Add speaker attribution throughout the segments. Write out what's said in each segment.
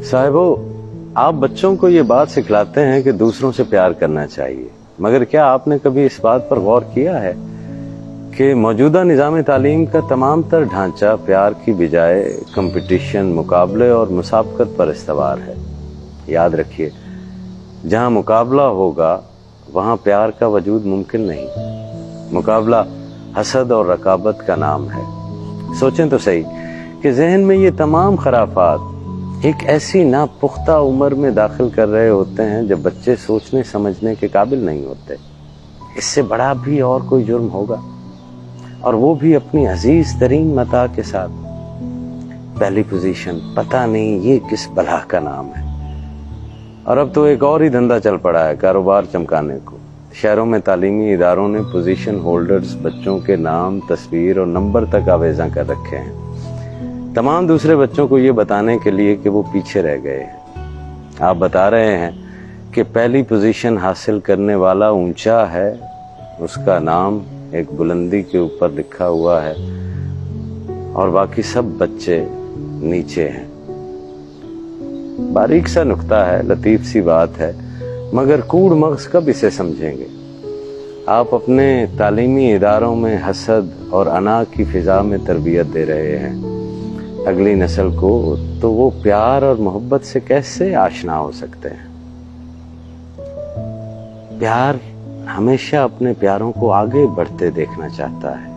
Speaker 1: साहिबो, आप बच्चों को ये बात सिखलाते हैं कि दूसरों से प्यार करना चाहिए, मगर क्या आपने कभी इस बात पर गौर किया है कि मौजूदा निज़ाम तालीम का तमाम तर ढांचा प्यार की बजाय कंपटीशन, मुकाबले और मुसाबकत पर इस्तवार है। याद रखिए, जहाँ मुकाबला होगा वहाँ प्यार का वजूद मुमकिन नहीं। मुकाबला हसद और रकाबत का नाम है। सोचें तो सही कि जहन में ये तमाम खराफात एक ऐसी नापुख्ता उम्र में दाखिल कर रहे होते हैं जब बच्चे सोचने समझने के काबिल नहीं होते। इससे बड़ा भी और कोई जुर्म होगा, और वो भी अपनी अजीज तरीन मता के साथ। पहली पोजीशन, पता नहीं ये किस बला का नाम है। और अब तो एक और ही धंधा चल पड़ा है, कारोबार चमकाने को। शहरों में तालीमी इदारों ने पोजीशन होल्डर्स, बच्चों के नाम, तस्वीर और नंबर तक आवेजा कर रखे हैं, तमाम दूसरे बच्चों को ये बताने के लिए कि वो पीछे रह गए हैं। आप बता रहे हैं कि पहली पोजीशन हासिल करने वाला ऊंचा है, उसका नाम एक बुलंदी के ऊपर लिखा हुआ है, और बाकी सब बच्चे नीचे हैं। बारीक सा नुक्ता है, लतीफ सी बात है, मगर कूड़ मगज कब इसे समझेंगे। आप अपने तालीमी इदारों में हसद और अना की फिजा में तरबियत दे रहे हैं अगली नस्ल को, तो वो प्यार और मोहब्बत से कैसे आशना हो सकते हैं। प्यार हमेशा अपने प्यारों को आगे बढ़ते देखना चाहता है।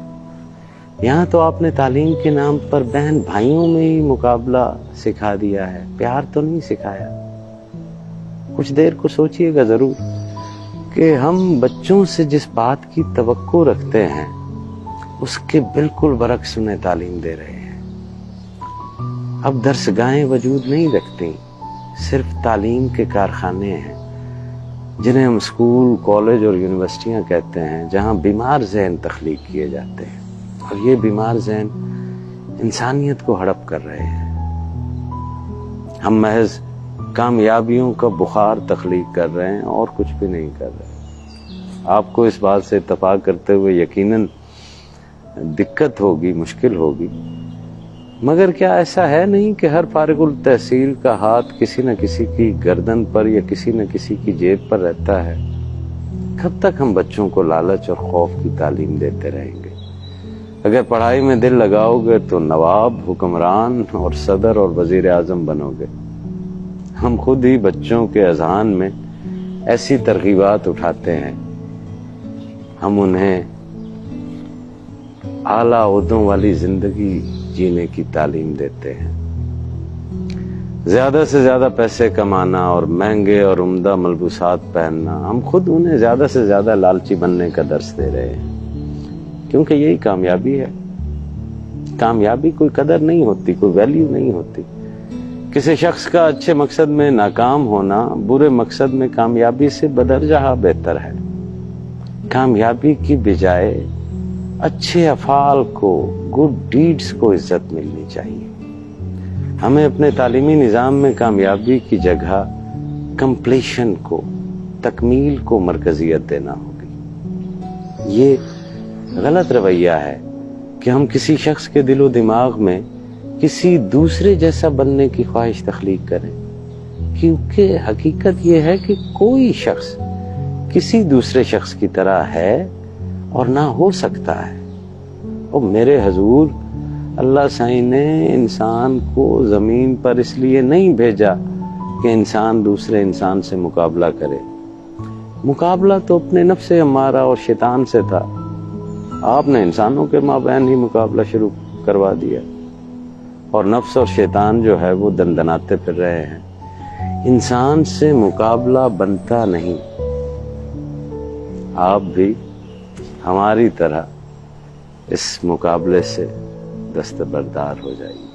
Speaker 1: यहाँ तो आपने तालीम के नाम पर बहन भाइयों में ही मुकाबला सिखा दिया है, प्यार तो नहीं सिखाया। कुछ देर को सोचिएगा जरूर कि हम बच्चों से जिस बात की तवक्को रखते हैं उसके बिल्कुल बरक्स उन्हें तालीम दे रहे हैं। अब दरसगाहें वजूद नहीं रखती, सिर्फ तालीम के कारखाने हैं, जिन्हें हम स्कूल, कॉलेज और यूनिवर्सिटियां कहते हैं, जहां बीमार ज़हन तख्लीक किए जाते हैं, और ये बीमार ज़हन इंसानियत को हड़प कर रहे हैं। हम महज कामयाबियों का बुखार तख्लीक कर रहे हैं और कुछ भी नहीं कर रहे। आपको इस बात से इत्तफाक करते हुए यकीनन दिक्कत होगी, मुश्किल होगी, मगर क्या ऐसा है नहीं कि हर फारिगुल तहसील का हाथ किसी न किसी की गर्दन पर या किसी न किसी की जेब पर रहता है। कब तक हम बच्चों को लालच और खौफ की तालीम देते रहेंगे। अगर पढ़ाई में दिल लगाओगे तो नवाब, हुक्मरान और सदर और वजीर आजम बनोगे। हम खुद ही बच्चों के अज़हान में ऐसी तरगीबात उठाते हैं, हम उन्हें आला ओहदों वाली जिंदगी जीने की तालीम देते हैं। ज्यादा से ज्यादा पैसे कमाना और महंगे और उम्दा मलबूसात पहनना, हम खुद उन्हें ज्यादा से ज्यादा लालची बनने का दर्स दे रहे हैं, क्योंकि यही कामयाबी है। कामयाबी कोई कदर नहीं होती, कोई वैल्यू नहीं होती। किसी शख्स का अच्छे मकसद में नाकाम होना बुरे मकसद में कामयाबी से बदरजहा बेहतर है। कामयाबी की बजाय अच्छे अफाल को, गुड डीड्स को इज्जत मिलनी चाहिए। हमें अपने तालीमी निज़ाम में कामयाबी की जगह कंप्लीशन को, तकमील को मरकजियत देना होगी। ये गलत रवैया है कि हम किसी शख्स के दिलो दिमाग में किसी दूसरे जैसा बनने की ख्वाहिश तख्लीक करें, क्योंकि हकीकत ये है कि कोई शख्स किसी दूसरे शख्स की तरह है और ना हो सकता है। और मेरे हजूर, अल्लाह साईं ने इंसान को जमीन पर इसलिए नहीं भेजा कि इंसान दूसरे इंसान से मुकाबला करे। मुकाबला तो अपने नफ्स हमारा और शैतान से था। आपने इंसानों के माबैन ही मुकाबला शुरू करवा दिया, और नफ्स और शैतान जो है वो दंदनाते फिर रहे हैं। इंसान से मुकाबला बनता नहीं। आप भी हमारी तरह इस मुकाबले से दस्तबरदार हो जाइए।